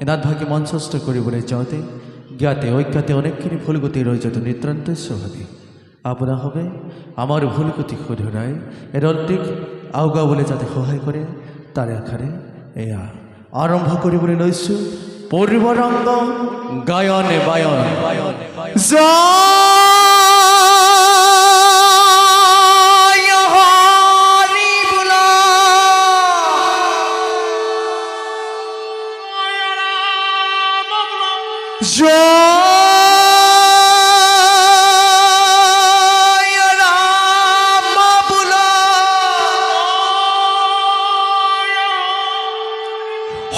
এনাথ ভাগে মঞ্চস্থ কৰিবলৈ যাওঁতে জ্ঞাতে অজ্ঞাতে অনেকখিনি ভুল গতি ৰৈ যোৱাটো নিতান্ত স্বাভাৱিক। আপোনাৰ হবে আমাৰ ভুল গতি শুধৰাই এডলটিক আওগাবলৈ যাতে সহায় কৰে তাৰে আশাৰে এয়া আৰম্ভ কৰিবলৈ লৈছোঁ পূৰ্বৰংগ গায়ন বায়ন।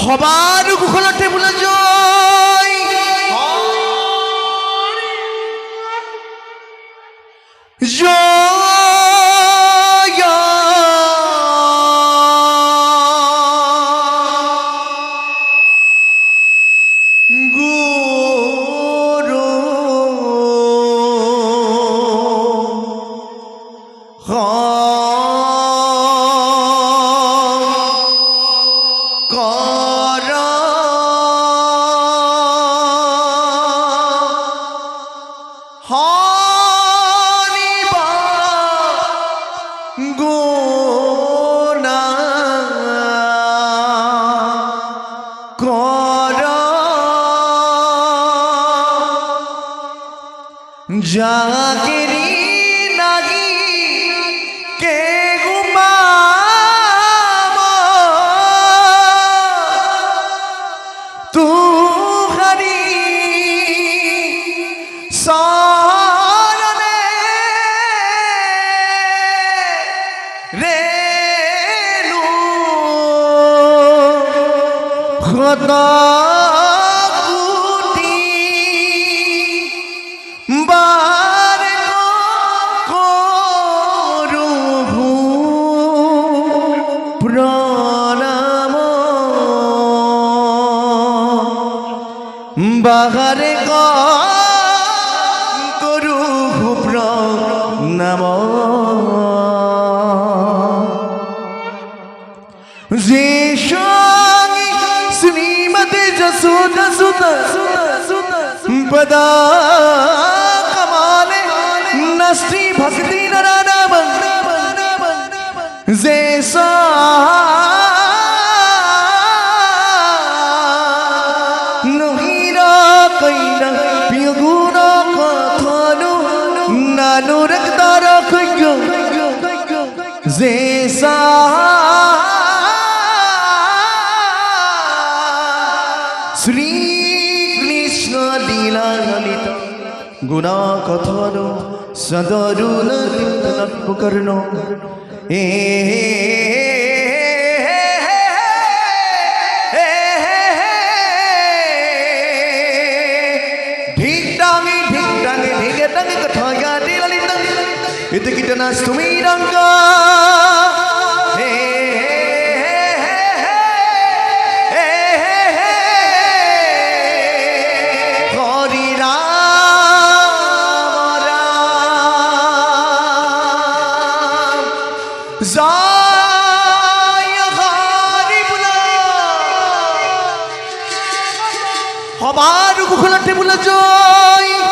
সবার কুশলতে বোলে জয় জয় গুরু জাগিরি নাগি কে গুমাম তুহারি সরনে রেলু খোদা বাহারে গরু প্রণাম যে সঙ্গে শ্রীমতী যশোদা সুতা পদা কমালে নষ্টি ভক্তি নারায়ণ যে জেসা শ্রী কৃষ্ণ লীলা ললিত গুণা কথন সদরুল কীর্তন এ ঢিক ডাঙে ঢিকে ডাঙে কথা গাড়ি Lalit itu kita nas tumirangga Hari Ram Ram Jaya Hari Bula Habar kukhulate bula joy